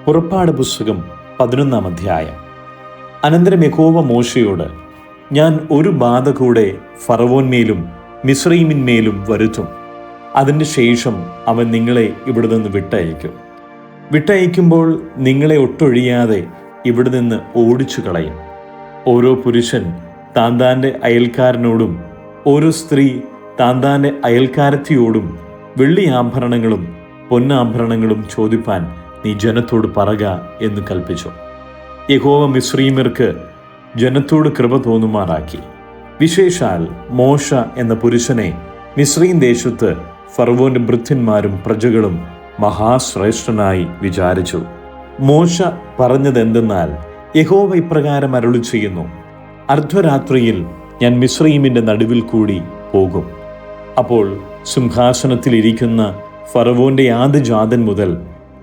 പുറപ്പാട് പുസ്തകം 11-ാം അധ്യായം. അനന്തരം യഹോവ മോശയോട്, ഞാൻ ഒരു ബാധ കൂടെ ഫറവോന്മേലും മിസ്രയീമിന്മേലും വരുത്തും. അതിൻ്റെ ശേഷം അവൻ നിങ്ങളെ ഇവിടെ നിന്ന് വിട്ടയക്കുമ്പോൾ നിങ്ങളെ ഒട്ടൊഴിയാതെ ഇവിടെ നിന്ന് ഓടിച്ചു കളയും. ഓരോ പുരുഷൻ താന്താൻ്റെ അയൽക്കാരനോടും ഓരോ സ്ത്രീ താന്താൻ്റെ അയൽക്കാരത്തിയോടും വെള്ളി ആഭരണങ്ങളും പൊന്നാഭരണങ്ങളും ചോദിപ്പാൻ നീ ജനത്തോട് പറക എന്ന് കൽപ്പിച്ചു. യഹോവ മിസ്രയീമ്യർക്ക് ജനത്തോട് കൃപ തോന്നുമാറാക്കി. വിശേഷാൽ മോശ എന്ന പുരുഷനെ മിസ്രയീം ദേശത്ത് ഫറവോന്റെ ഭൃത്യന്മാരും പ്രജകളും മഹാശ്രേഷ്ഠനായി വിചാരിച്ചു. മോശ പറഞ്ഞതെന്തെന്നാൽ, യഹോവ ഇപ്രകാരം അരുളി ചെയ്യുന്നു, അർദ്ധരാത്രിയിൽ ഞാൻ മിസ്രയീമിന്റെ നടുവിൽ കൂടി പോകും. അപ്പോൾ സിംഹാസനത്തിലിരിക്കുന്ന ഫറവോന്റെ ആദ്യജാതൻ മുതൽ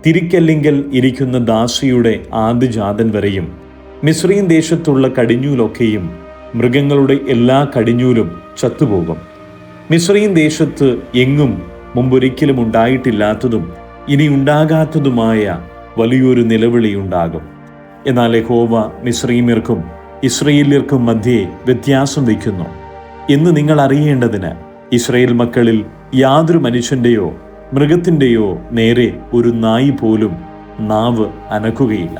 തിരിക്കല്ലിങ്കൽ ഇരിക്കുന്ന ദാസിയുടെ ആദ്യജാതൻ വരെയും മിസ്രയീം ദേശത്തുള്ള കടിഞ്ഞൂലൊക്കെയും മൃഗങ്ങളുടെ എല്ലാ കടിഞ്ഞൂലും ചത്തുപോകും. മിസ്രയീം ദേശത്ത് എങ്ങും മുമ്പൊരിക്കലും ഉണ്ടായിട്ടില്ലാത്തതും ഇനി ഉണ്ടാകാത്തതുമായ വലിയൊരു നിലവിളി ഉണ്ടാകും. എന്നാൽ യഹോവ മിസ്രയീമ്യർക്കും ഇസ്രായേല്യർക്കും മധ്യേ വ്യത്യാസം വയ്ക്കുന്നു എന്ന് നിങ്ങൾ അറിയേണ്ടതിന് ഇസ്രായേൽ മക്കളിൽ യാതൊരു മനുഷ്യന്റെയോ മൃഗത്തിൻ്റെയോ നേരെ ഒരു നായി പോലും നാവ് അനക്കുകയില്ല.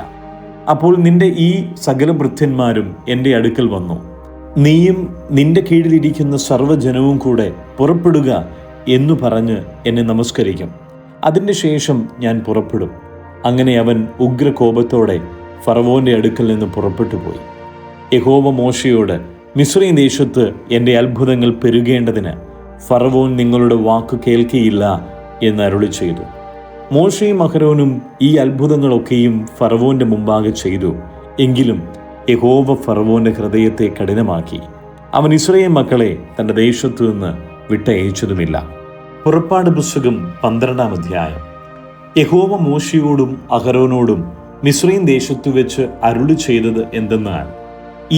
അപ്പോൾ നിന്റെ ഈ സകല ഭൃത്യന്മാരും എൻ്റെ അടുക്കൽ വന്നു. നീയും നിന്റെ കീഴിലിരിക്കുന്ന സർവ്വജനവും കൂടെ പുറപ്പെടുക എന്നു പറഞ്ഞ് എന്നെ നമസ്കരിക്കും. അതിൻ്റെ ശേഷം ഞാൻ പുറപ്പെടും. അങ്ങനെ അവൻ ഉഗ്രകോപത്തോടെ ഫറവോന്റെ അടുക്കൽ നിന്ന് പുറപ്പെട്ടു പോയി. യഹോവ മോശയോട്, മിസ്രയീം ദേശത്ത് എൻ്റെ അത്ഭുതങ്ങൾ പെരുകേണ്ടതിന് ഫറവോൻ നിങ്ങളുടെ വാക്ക് കേൾക്കുകയില്ല എന്ന് അരുളി ചെയ്തു. മോശയും അഹരോനും ഈ അത്ഭുതങ്ങളൊക്കെയും ഫറവോന്റെ മുമ്പാകെ ചെയ്തു. എങ്കിലും യഹോവ ഫറവോന്റെ ഹൃദയത്തെ കഠിനമാക്കി. അവൻ ഇസ്രായേൽ മക്കളെ തൻ്റെ ദേശത്തു നിന്ന് വിട്ടയച്ചതുമില്ല. പുറപ്പാട് പുസ്തകം 12-ാം അധ്യായം. യഹോവ മോശയോടും അഹരോനോടും മിസ്രയീം ദേശത്തു വെച്ച് അരുളി ചെയ്തത് എന്തെന്നാൽ,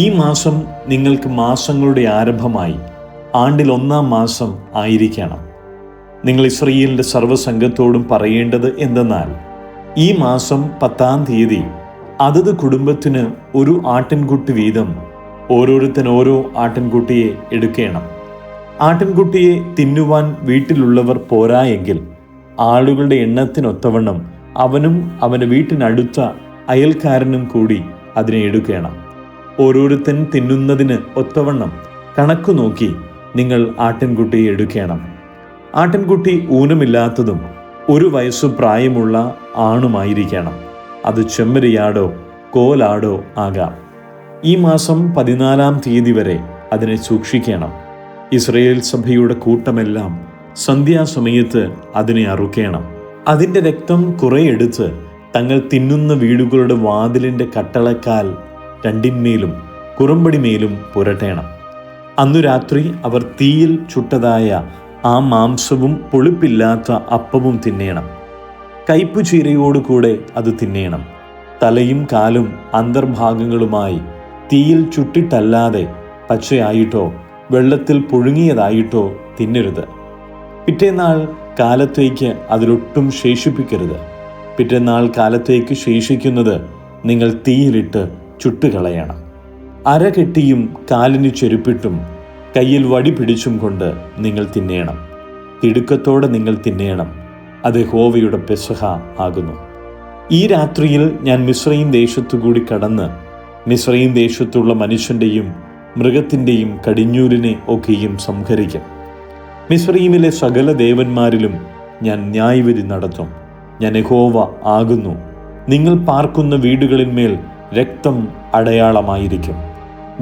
ഈ മാസം നിങ്ങൾക്ക് മാസങ്ങളുടെ ആരംഭമായി ആണ്ടിൽ 1-ാം മാസം ആയിരിക്കണം. നിങ്ങൾ ഇസ്രായേലിന്റെ സർവ്വസംഘത്തോടും പറയേണ്ടത് എന്തെന്നാൽ, ഈ മാസം 10-ാം തീയതി അതത് കുടുംബത്തിന് ഒരു ആട്ടിൻകുട്ടി വീതം ഓരോരുത്തൻ ഓരോ ആട്ടിൻകുട്ടിയെ എടുക്കണം. ആട്ടിൻകുട്ടിയെ തിന്നുവാൻ വീട്ടിലുള്ളവർ പോരായെങ്കിൽ ആളുകളുടെ എണ്ണത്തിനൊത്തവണ്ണം അവനും അവൻ്റെ വീട്ടിനടുത്ത അയൽക്കാരനും കൂടി അതിനെ എടുക്കണം. ഓരോരുത്തൻ തിന്നുന്നതിന് ഒത്തവണ്ണം കണക്കു നോക്കി നിങ്ങൾ ആട്ടിൻകുട്ടിയെ എടുക്കണം. ആട്ടിൻകുട്ടി ഊനമില്ലാത്തതും 1 വയസ്സു പ്രായമുള്ള ആണുമായിരിക്കണം. അത് ചെമ്മരിയാടോ കോലാടോ ആകാം. ഈ മാസം 14-ാം തീയതി വരെ അതിനെ സൂക്ഷിക്കണം. ഇസ്രായേൽ സഭയുടെ കൂട്ടമെല്ലാം സന്ധ്യാസമയത്ത് അതിനെ അറുക്കണം. അതിൻ്റെ രക്തം കുറെ എടുത്ത് തങ്ങൾ തിന്നുന്ന വീടുകളുടെ വാതിലിൻ്റെ കട്ടളക്കാൽ 2-ന്മേലും കുറുമ്പടിമേലും പുരട്ടേണം. അന്നു രാത്രി അവർ തീയിൽ ചുട്ടതായ ആ മാംസവും പുളിപ്പില്ലാത്ത അപ്പവും തിന്നേണം. കയ്പുചീരയോടുകൂടെ അത് തിന്നേണം. തലയും കാലും അന്തർഭാഗങ്ങളുമായി തീയിൽ ചുട്ടിട്ടല്ലാതെ പച്ചയായിട്ടോ വെള്ളത്തിൽ പുഴുങ്ങിയതായിട്ടോ തിന്നരുത്. പിറ്റേന്നാൾ കാലത്തേക്ക് അതിലൊട്ടും ശേഷിപ്പിക്കരുത്. പിറ്റേന്നാൾ കാലത്തേക്ക് ശേഷിക്കുന്നത് നിങ്ങൾ തീയിലിട്ട് ചുട്ടുകളയണം. അരകെട്ടിയും കാലിന് ചെരുപ്പിട്ടും കയ്യിൽ വടി പിടിച്ചും കൊണ്ട് നിങ്ങൾ തിന്നേണം. തിടുക്കത്തോടെ നിങ്ങൾ തിന്നേണം. അത് യഹോവയുടെ പെസഹ ആകുന്നു. ഈ രാത്രിയിൽ ഞാൻ മിസ്രയീം ദേശത്തുകൂടി കടന്ന് മിസ്രയീം ദേശത്തുള്ള മനുഷ്യൻ്റെയും മൃഗത്തിൻ്റെയും കടിഞ്ഞൂലിനെ ഒക്കെയും സംഹരിക്കും. മിസ്രയീമിലെ സകല ദേവന്മാരിലും ഞാൻ ന്യായവിധി നടത്തും. ഞാൻ യഹോവ ആകുന്നു. നിങ്ങൾ പാർക്കുന്ന വീടുകളിന്മേൽ രക്തം അടയാളമായിരിക്കും.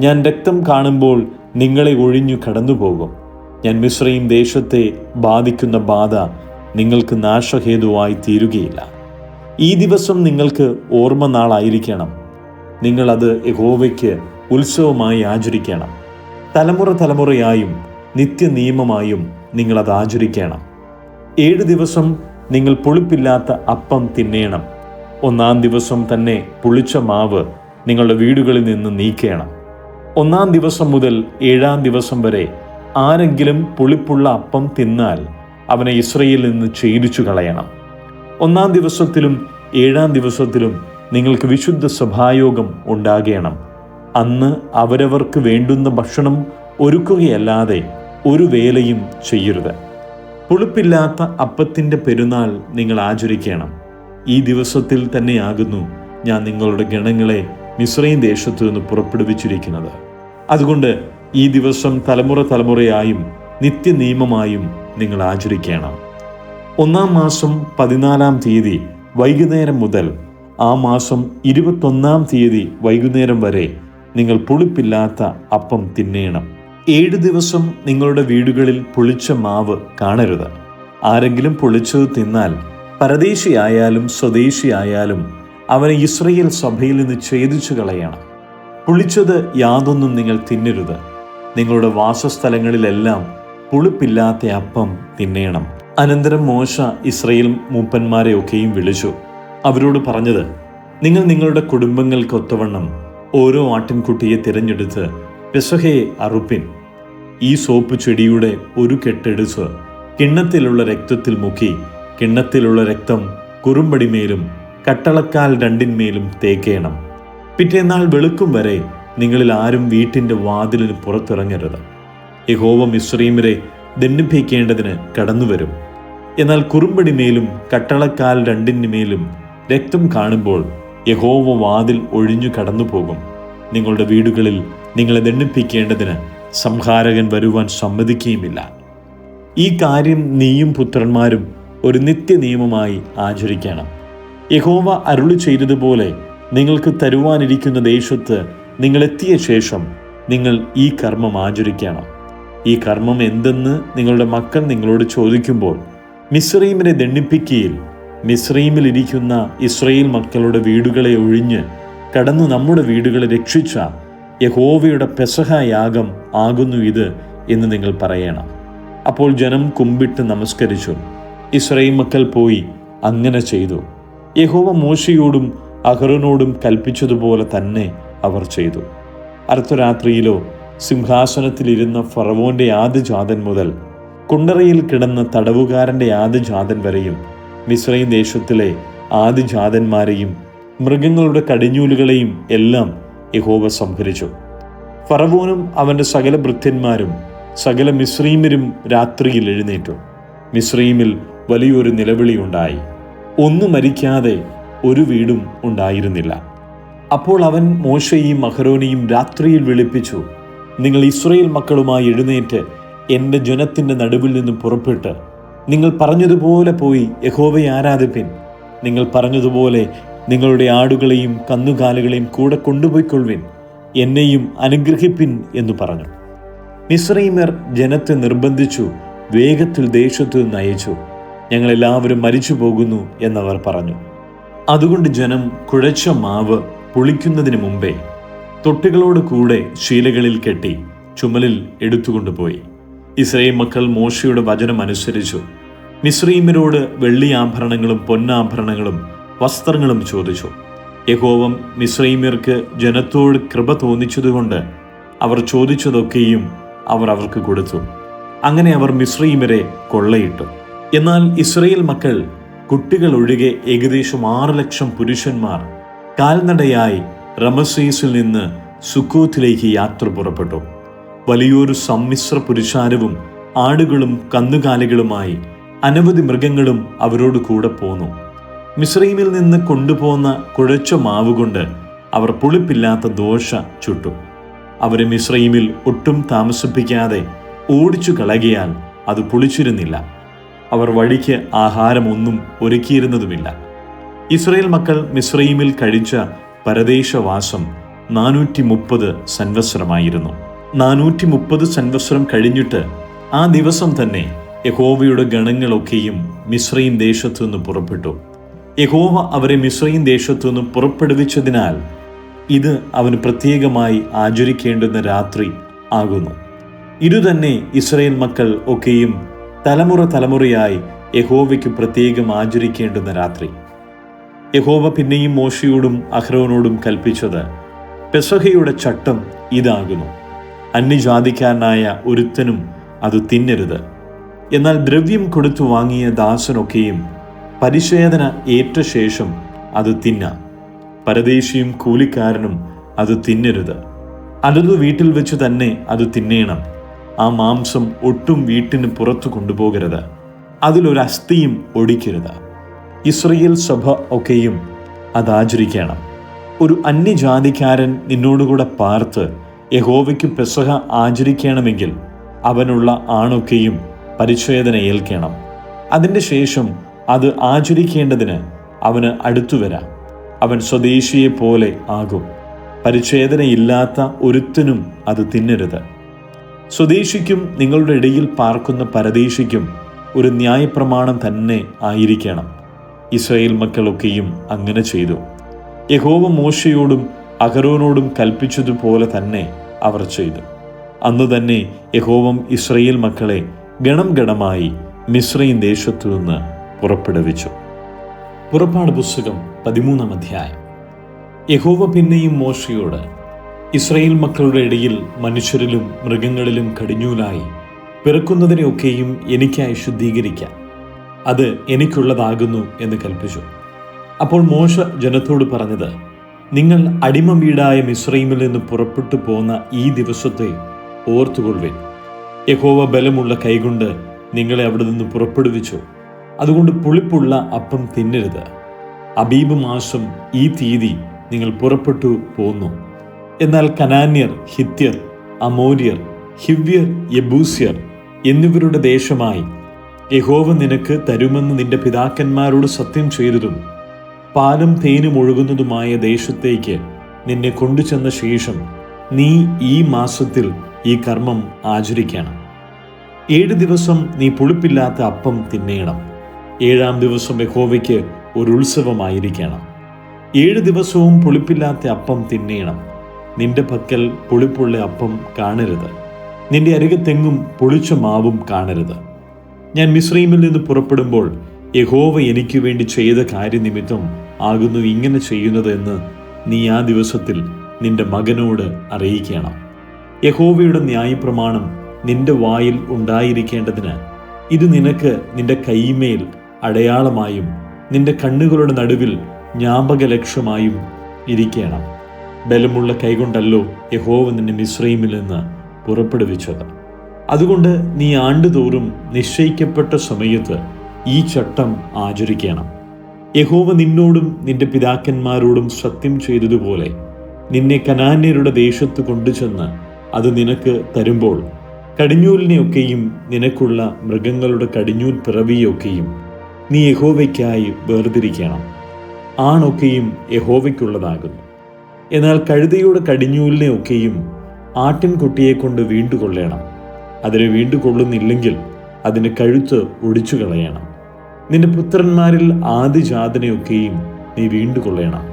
ഞാൻ രക്തം കാണുമ്പോൾ നിങ്ങളെ ഒഴിഞ്ഞു കടന്നുപോകും. ഞാൻ മിസ്രയീം ദേശത്തെ ബാധിക്കുന്ന ബാധ നിങ്ങൾക്ക് നാശഹേതുവായി തീരുകയില്ല. ഈ ദിവസം നിങ്ങൾക്ക് ഓർമ്മ നാളായിരിക്കണം. നിങ്ങളത് യഹോവയ്ക്ക് ഉത്സവമായി ആചരിക്കണം. തലമുറ തലമുറയായും നിത്യനിയമമായും നിങ്ങളത് ആചരിക്കണം. 7 ദിവസം നിങ്ങൾ പുളിപ്പില്ലാത്ത അപ്പം തിന്നേണം. 1-ാം ദിവസം തന്നെ പുളിച്ച മാവ് നിങ്ങളുടെ വീടുകളിൽ നിന്ന് നീക്കണം. 1-ാം ദിവസം മുതൽ 7-ാം ദിവസം വരെ ആരെങ്കിലും പുളിപ്പുള്ള അപ്പം തിന്നാൽ അവനെ ഇസ്രായേലിൽ നിന്ന് ഛേദിച്ചു കളയണം. 1-ാം ദിവസത്തിലും 7-ാം ദിവസത്തിലും നിങ്ങൾക്ക് വിശുദ്ധ സഭായോഗം ഉണ്ടാകണം. അന്ന് അവരവർക്ക് വേണ്ടുന്ന ഭക്ഷണം ഒരുക്കുകയല്ലാതെ ഒരു വേലയും ചെയ്യരുത്. പുളിപ്പില്ലാത്ത അപ്പത്തിൻ്റെ പെരുന്നാൾ നിങ്ങൾ ആചരിക്കണം. ഈ ദിവസത്തിൽ തന്നെയാകുന്നു ഞാൻ നിങ്ങളുടെ ഗണങ്ങളെ മിസ്രയീം ദേശത്തു നിന്ന് പുറപ്പെടുവിച്ചിരിക്കുന്നത്. അതുകൊണ്ട് ഈ ദിവസം തലമുറ തലമുറയായും നിത്യനിയമമായും നിങ്ങൾ ആചരിക്കണം. 1-ാം മാസം 14-ാം തീയതി വൈകുന്നേരം മുതൽ ആ മാസം 21-ാം തീയതി വൈകുന്നേരം വരെ നിങ്ങൾ പുളിപ്പില്ലാത്ത അപ്പം തിന്നേണം. 7 ദിവസം നിങ്ങളുടെ വീടുകളിൽ പുളിച്ച മാവ് കാണരുത്. ആരെങ്കിലും പുളിച്ചത് തിന്നാൽ പരദേശിയായാലും സ്വദേശിയായാലും അവനെ ഇസ്രയേൽ സഭയിൽ നിന്ന് ഛേദിച്ചു കളയണം. പുളിച്ചത് യാതൊന്നും നിങ്ങൾ തിന്നരുത്. നിങ്ങളുടെ വാസസ്ഥലങ്ങളിലെല്ലാം പുളിപ്പില്ലാത്ത അപ്പം തിന്നേണം. അനന്തരം മോശ ഇസ്രയേൽ മൂപ്പന്മാരെയൊക്കെയും വിളിച്ചു അവരോട് പറഞ്ഞത്, നിങ്ങൾ നിങ്ങളുടെ കുടുംബങ്ങൾക്കൊത്തവണ്ണം ഓരോ ആട്ടിൻകുട്ടിയെ തിരഞ്ഞെടുത്ത് പെസഹയെ അറുപ്പിൻ. ഈ സോപ്പ് ചെടിയുടെ ഒരു കെട്ടെടുത്ത് കിണ്ണത്തിലുള്ള രക്തത്തിൽ മുക്കി കിണ്ണത്തിലുള്ള രക്തം കുറുമ്പടിമേലും കട്ടളക്കാൽ രണ്ടിന്മേലും തേക്കേണം. പിറ്റേന്നാൾ വെളുക്കും വരെ നിങ്ങളിൽ ആരും വീട്ടിൻ്റെ വാതിലിന് പുറത്തിറങ്ങരുത്. യഹോവ മിസ്രയീമ്യരെ ദണ്ഡിപ്പിക്കേണ്ടതിന് കടന്നുവരും. എന്നാൽ കുറുമ്പടിമേലും കട്ടളക്കാൽ രണ്ടിന്മേലും രക്തം കാണുമ്പോൾ യഹോവ വാതിൽ ഒഴിഞ്ഞു കടന്നു പോകും. നിങ്ങളുടെ വീടുകളിൽ നിങ്ങളെ ദണ്ഡിപ്പിക്കേണ്ടതിന് സംഹാരകൻ വരുവാൻ സമ്മതിക്കുകയുമില്ല. ഈ കാര്യം നീയും പുത്രന്മാരും ഒരു നിത്യനിയമമായി ആചരിക്കണം. യഹോവ അരുളി ചെയ്തതുപോലെ നിങ്ങൾക്ക് തരുവാനിരിക്കുന്ന ദേശത്ത് നിങ്ങളെത്തിയ ശേഷം നിങ്ങൾ ഈ കർമ്മം ആചരിക്കണം. ഈ കർമ്മം എന്തെന്ന് നിങ്ങളുടെ മക്കൾ നിങ്ങളോട് ചോദിക്കുമ്പോൾ മിസ്രയീമിനെ ദണ്ഡിപ്പിക്കുകയിൽ മിസ്രയീമിലിരിക്കുന്ന ഇസ്രായേൽ മക്കളുടെ വീടുകളെ ഒഴിഞ്ഞ് കടന്നു നമ്മുടെ വീടുകളെ രക്ഷിച്ച യഹോവയുടെ പെസഹ യാഗം ആകുന്നു ഇത് എന്ന് നിങ്ങൾ പറയണം. അപ്പോൾ ജനം കുമ്പിട്ട് നമസ്കരിച്ചു. ഇസ്രായേൽ മക്കൾ പോയി അങ്ങനെ ചെയ്തു. യഹോവ മോശയോടും അഹരോനോടും കൽപ്പിച്ചതുപോലെ തന്നെ അവർ ചെയ്തു. അർദ്ധരാത്രിയിലോ സിംഹാസനത്തിലിരുന്ന ഫറവോന്റെ ആദ്യജാതൻ മുതൽ കുണ്ടറയിൽ കിടന്ന തടവുകാരൻ്റെ ആദ്യജാതൻ വരെയും മിസ്രയീം ദേശത്തിലെ ആദ്യജാതന്മാരെയും മൃഗങ്ങളുടെ കടിഞ്ഞൂലുകളെയും എല്ലാം യഹോവ സംഹരിച്ചു. ഫറവോനും അവൻ്റെ സകല ഭൃത്യന്മാരും സകല മിസ്രയീമ്യരും രാത്രിയിൽ എഴുന്നേറ്റു. മിസ്രയീമിൽ വലിയൊരു നിലവിളി ഉണ്ടായി. ഒന്നും മരിക്കാതെ ഒരു വീടും ഉണ്ടായിരുന്നില്ല. അപ്പോൾ അവൻ മോശയെയും അഹരോനെയും രാത്രിയിൽ വിളിപ്പിച്ചു, നിങ്ങൾ ഇസ്രായേൽ മക്കളുമായി എഴുന്നേറ്റ് എൻ്റെ ജനത്തിൻ്റെ നടുവിൽ നിന്ന് പുറപ്പെട്ട് നിങ്ങൾ പറഞ്ഞതുപോലെ പോയി യഹോവയെ ആരാധിപ്പിൻ. നിങ്ങൾ പറഞ്ഞതുപോലെ നിങ്ങളുടെ ആടുകളെയും കന്നുകാലികളെയും കൂടെ കൊണ്ടുപോയിക്കൊള്ളുവിൻ. എന്നെയും അനുഗ്രഹിപ്പിൻ എന്ന് പറഞ്ഞു. മിസ്രയീമ്യർ ജനത്തെ നിർബന്ധിച്ചു വേഗത്തിൽ ദേശത്തു നിന്ന് അയച്ചു. ഞങ്ങളെല്ലാവരും മരിച്ചു പോകുന്നു എന്നവർ പറഞ്ഞു. അതുകൊണ്ട് ജനം കുഴച്ച മാവ് പുളിക്കുന്നതിന് മുമ്പേ തൊട്ടികളോട് കൂടെ ശീലകളിൽ കെട്ടി ചുമലിൽ എടുത്തുകൊണ്ടുപോയി. ഇസ്രായേൽ മക്കൾ മോശയുടെ വചനം അനുസരിച്ചു. മിസ്രയീമ്യരോട് വെള്ളിയാഭരണങ്ങളും പൊന്നാഭരണങ്ങളും വസ്ത്രങ്ങളും ചോദിച്ചു. യഹോവ മിസ്രയീമ്യർക്ക് ജനത്തോട് കൃപ തോന്നിച്ചതുകൊണ്ട് അവർ ചോദിച്ചതൊക്കെയും അവർ അവർക്ക് കൊടുത്തു. അങ്ങനെ അവർ മിസ്രയീമ്യരെ കൊള്ളയിട്ടു. എന്നാൽ ഇസ്രായേൽ മക്കൾ കുട്ടികൾ ഒഴികെ ഏകദേശം 6 ലക്ഷം പുരുഷന്മാർ കാൽനടയായി റമസേസിൽ നിന്ന് സുക്കോത്തിലേക്ക് യാത്ര പുറപ്പെട്ടു. വലിയൊരു സമ്മിശ്ര പുരുഷാരവും ആടുകളും കന്നുകാലികളുമായി അനവധി മൃഗങ്ങളും അവരോട് കൂടെ പോന്നു. മിസ്രയീമിൽ നിന്ന് കൊണ്ടുപോന്ന കുഴച്ച മാവുകൊണ്ട് അവർ പുളിപ്പില്ലാത്ത ദോശ ചുട്ടു. അവരെ മിസ്രയീമിൽ ഒട്ടും താമസിപ്പിക്കാതെ ഓടിച്ചു കളകിയാൽ അത് പുളിച്ചിരുന്നില്ല. അവർ വഴിക്ക് ആഹാരമൊന്നും ഒരുക്കിയിരുന്നതുമില്ല. ഇസ്രായേൽ മക്കൾ മിസ്രയീമിൽ കഴിച്ച പരദേശവാസം 430 സംവത്സരമായിരുന്നു. 430 സംവത്സരം കഴിഞ്ഞിട്ട് ആ ദിവസം തന്നെ യഹോവയുടെ ഗണങ്ങളൊക്കെയും മിസ്രയീം ദേശത്തു നിന്ന് പുറപ്പെട്ടു. യഹോവ അവരെ മിസ്രയീം ദേശത്തു നിന്ന് പുറപ്പെടുവിച്ചതിനാൽ ഇത് അവന് പ്രത്യേകമായി ആചരിക്കേണ്ടുന്ന രാത്രി ആകുന്നു. ഇതുതന്നെ ഇസ്രായേൽ മക്കൾ ഒക്കെയും തലമുറ തലമുറയായി യഹോവയ്ക്ക് പ്രത്യേകം ആചരിക്കേണ്ടുന്ന രാത്രി. യഹോവ പിന്നെയും മോശയോടും അഹ്റോനോടും കൽപ്പിച്ചത്, പെസഹയുടെ ചട്ടം ഇതാകുന്നു. അന്യജാതിക്കാരനായ ഒരുത്തനും അത് തിന്നരുത്. എന്നാൽ ദ്രവ്യം കൊടുത്തു വാങ്ങിയ ദാസനൊക്കെയും പരിശോധന ഏറ്റ ശേഷം അത് തിന്നാം. പരദേശിയും കൂലിക്കാരനും അത് തിന്നരുത്. അതത് വീട്ടിൽ വെച്ച് തന്നെ അത് തിന്നേണം. ആ മാംസം ഒട്ടും വീട്ടിന് പുറത്തു കൊണ്ടുപോകരുത്. അതിലൊരു അസ്ഥിയും ഒടിക്കരുത്. ഇസ്രയേൽ സഭ ഒക്കെയും അതാചരിക്കണം. ഒരു അന്യജാതിക്കാരൻ നിന്നോടുകൂടെ പാർത്ത് യഹോവയ്ക്ക് പെസഹ ആചരിക്കണമെങ്കിൽ അവനുള്ള ആണൊക്കെയും പരിച്ഛേദന ഏൽക്കണം. അതിൻ്റെ ശേഷം അത് ആചരിക്കേണ്ടതിന് അവന് അടുത്തുവരാം. അവൻ സ്വദേശിയെ പോലെ ആകും. പരിച്ഛേദനയില്ലാത്ത ഒരുത്തനും അത് തിന്നരുത്. സ്വദേശിക്കും നിങ്ങളുടെ ഇടയിൽ പാർക്കുന്ന പരദേശിക്കും ഒരു ന്യായപ്രമാണം തന്നെ ആയിരിക്കണം. ഇസ്രായേൽ മക്കളൊക്കെയും അങ്ങനെ ചെയ്തു. യഹോവ മോശയോടും അഹരോനോടും കൽപ്പിച്ചതുപോലെ തന്നെ അവർ ചെയ്തു. അന്ന് തന്നെ യഹോവ ഇസ്രായേൽ മക്കളെ ഗണം ഗണമായി മിസ്രയീം ദേശത്തു നിന്ന് പുറപ്പെടുവിച്ചു. പുറപ്പാട് പുസ്തകം 13-ാം അധ്യായം. യഹോവ പിന്നെയും മോശയോട്, ഇസ്രായേൽ മക്കളുടെ ഇടയിൽ മനുഷ്യരിലും മൃഗങ്ങളിലും കടിഞ്ഞൂലായി പിറക്കുന്നതിനെയൊക്കെയും എനിക്കായി ശുദ്ധീകരിക്കാം. അത് എനിക്കുള്ളതാകുന്നു എന്ന് കൽപ്പിച്ചു. അപ്പോൾ മോശ ജനത്തോട് പറഞ്ഞത്, നിങ്ങൾ അടിമ വീടായ മിസ്രയീമിൽ നിന്ന് പുറപ്പെട്ടു പോന്ന ഈ ദിവസത്തെ ഓർത്തുകൊള്ളുവിൻ. യഹോവ ബലമുള്ള കൈകൊണ്ട് നിങ്ങളെ അവിടെ നിന്ന് പുറപ്പെടുവിച്ചു. അതുകൊണ്ട് പുളിപ്പുള്ള അപ്പം തിന്നരുത്. അബീബ് മാസം ഈ തീയതി നിങ്ങൾ പുറപ്പെട്ടു പോന്നു. എന്നാൽ കനാന്യർ, ഹിത്യർ, അമോര്യർ, ഹിവ്യർ, യെബൂസ്യർ എന്നിവരുടെ ദേശമായി യഹോവ നിനക്ക് തരുമെന്ന് നിന്റെ പിതാക്കന്മാരോട് സത്യം ചെയ്തതും പാലും തേനും ഒഴുകുന്നതുമായ ദേശത്തേക്ക് നിന്നെ കൊണ്ടുചെന്ന ശേഷം നീ ഈ മാസത്തിൽ ഈ കർമ്മം ആചരിക്കണം. 7 ദിവസം നീ പുളിപ്പില്ലാത്ത അപ്പം തിന്നേണം. 7-ാം ദിവസം യഹോവയ്ക്ക് ഒരു ഉത്സവമായിരിക്കണം. 7 ദിവസവും പുളിപ്പില്ലാത്ത അപ്പം തിന്നേണം. നിന്റെ പക്കൽ പുളിപ്പുള്ള അപ്പം കാണരുത്. നിന്റെ അരികത്തെങ്ങും പുളിച്ച മാവും കാണരുത്. ഞാൻ മിസ്രയീമിൽ നിന്ന് പുറപ്പെടുമ്പോൾ യഹോവ എനിക്ക് വേണ്ടി ചെയ്ത കാര്യനിമിത്തം ആകുന്നു ഇങ്ങനെ ചെയ്യുന്നത് എന്ന് നീ ആ ദിവസത്തിൽ നിന്റെ മകനോട് അറിയിക്കണം. യഹോവയുടെ ന്യായപ്രമാണം നിന്റെ വായിൽ ഉണ്ടായിരിക്കേണ്ടതിന് ഇത് നിനക്ക് നിന്റെ കൈമേൽ അടയാളമായും നിന്റെ കണ്ണുകളുടെ നടുവിൽ ജ്ഞാപകലക്ഷ്യമായും ഇരിക്കണം. ബലമുള്ള കൈകൊണ്ടല്ലോ യഹോവ നിന്നെ മിസ്രയീമിൽ നിന്ന് പുറപ്പെടുവിച്ചത്. അതുകൊണ്ട് നീ ആണ്ടുതോറും നിശ്ചയിക്കപ്പെട്ട സമയത്ത് ഈ ചട്ടം ആചരിക്കണം. യഹോവ നിന്നോടും നിന്റെ പിതാക്കന്മാരോടും സത്യം ചെയ്തതുപോലെ നിന്നെ കനാന്യരുടെ ദേശത്ത് കൊണ്ടുചെന്ന് അത് നിനക്ക് തരുമ്പോൾ കടിഞ്ഞൂലിനെയൊക്കെയും നിനക്കുള്ള മൃഗങ്ങളുടെ കടിഞ്ഞൂൽ പിറവിയൊക്കെയും നീ യഹോവയ്ക്കായി വേർതിരിക്കണം. ആണൊക്കെയും യഹോവയ്ക്കുള്ളതാകുന്നു. എന്നാൽ കഴുതയുടെ കടിഞ്ഞൂലിനെയൊക്കെയും ആട്ടിൻകുട്ടിയെ കൊണ്ട് വീണ്ടുകൊള്ളണം. അതിനെ വീണ്ടുകൊള്ളുന്നില്ലെങ്കിൽ അതിന് കഴുത്ത് ഒടിച്ചു കളയണം. നിന്റെ പുത്രന്മാരിൽ ആദിജാതനെയൊക്കെയും നീ വീണ്ടുകൊള്ളണം.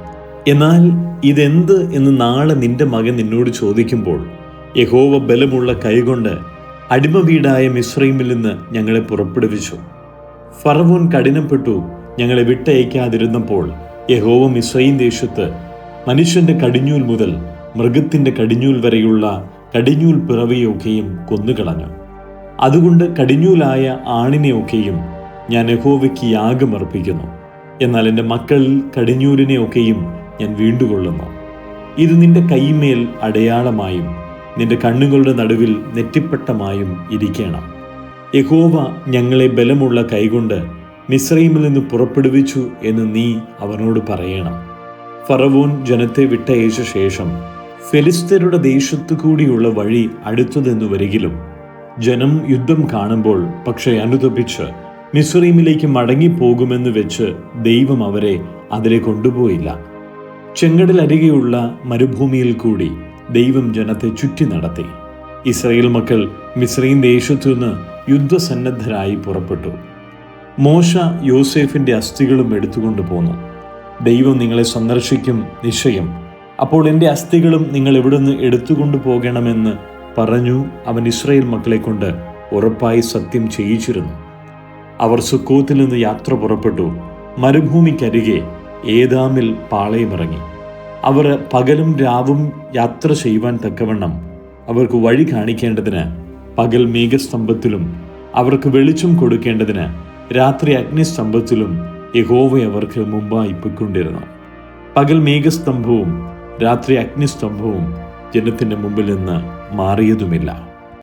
എന്നാൽ ഇതെന്ത് എന്ന് നാളെ നിന്റെ മകൻ നിന്നോട് ചോദിക്കുമ്പോൾ യഹോവ ബലമുള്ള കൈകൊണ്ട് അടിമ വീടായ മിസ്രയീമിൽ നിന്ന് ഞങ്ങളെ പുറപ്പെടുവിച്ചു. ഫറവോൻ കഠിനപ്പെട്ടു ഞങ്ങളെ വിട്ടയക്കാതിരുന്നപ്പോൾ യഹോവ മിസ്രയീം ദേശത്ത് മനുഷ്യന്റെ കടിഞ്ഞൂൽ മുതൽ മൃഗത്തിന്റെ കടിഞ്ഞൂൽ വരെയുള്ള കടിഞ്ഞൂൽ പിറവിയൊക്കെയും കൊന്നുകളഞ്ഞു. അതുകൊണ്ട് കടിഞ്ഞൂലായ ആണിനെയൊക്കെയും ഞാൻ യഹോവയ്ക്ക് യാഗമർപ്പിക്കുന്നു. എന്നാൽ എൻ്റെ മക്കളിൽ കടിഞ്ഞൂലിനെയൊക്കെയും ഞാൻ വീണ്ടുകൊള്ളുന്നു. ഇത് നിന്റെ കൈമേൽ അടയാളമായും നിന്റെ കണ്ണുകളുടെ നടുവിൽ നെറ്റിപ്പട്ടമായും ഇരിക്കണം. യഹോവ ഞങ്ങളെ ബലമുള്ള കൈകൊണ്ട് മിസ്രയീമിൽ നിന്ന് പുറപ്പെടുവിച്ചു എന്ന് നീ അവനോട് പറയണം. ഫറവോൻ ജനത്തെ വിട്ടയച്ച ശേഷം ഫെലിസ്ത്യരുടെ ദേശത്തു കൂടിയുള്ള വഴി അടുത്തതെന്നു വരികിലും ജനം യുദ്ധം കാണുമ്പോൾ പക്ഷേ അനുതപിച്ച് മിസ്രയീമിലേക്ക് മടങ്ങിപ്പോകുമെന്ന് വെച്ച് ദൈവം അവരെ അതിലെ കൊണ്ടുപോയില്ല. ചെങ്കടലരികെയുള്ള മരുഭൂമിയിൽ കൂടി ദൈവം ജനത്തെ ചുറ്റി നടത്തി. ഇസ്രായേൽ മക്കൾ മിസ്രയീം ദേശത്തു നിന്ന് യുദ്ധസന്നദ്ധരായി പുറപ്പെട്ടു. മോശ യോസേഫിന്റെ അസ്ഥികളും എടുത്തുകൊണ്ടു പോന്നു. ദൈവം നിങ്ങളെ സന്ദർശിക്കും നിശ്ചയം. അപ്പോൾ എൻ്റെ അസ്ഥികളും നിങ്ങൾ എവിടുന്ന് എടുത്തുകൊണ്ടു പോകണമെന്ന് പറഞ്ഞു അവൻ ഇസ്രായേൽ മക്കളെ കൊണ്ട് ഉറപ്പായി സത്യം ചെയ്യിച്ചിരുന്നു. അവർ സുക്കോത്തിൽ നിന്ന് യാത്ര പുറപ്പെട്ടു. മരുഭൂമിക്കരികെ ഏതാമിൽ പാളയമിറങ്ങി. അവർ പകലും രാവും യാത്ര ചെയ്യുവാൻ തക്കവണ്ണം അവർക്ക് വഴി കാണിക്കേണ്ടതിന് പകൽ മേഘസ്തംഭത്തിലും അവർക്ക് വെളിച്ചം കൊടുക്കേണ്ടതിന് രാത്രി അഗ്നിസ്തംഭത്തിലും യഹോവ അവർക്ക് മുമ്പായി പൊയ്ക്കൊണ്ടിരുന്നു. പകൽ മേഘസ്തംഭവും രാത്രി അഗ്നിസ്തംഭവും ജനത്തിൻ്റെ മുമ്പിൽ നിന്ന് മാറിയതുമില്ല.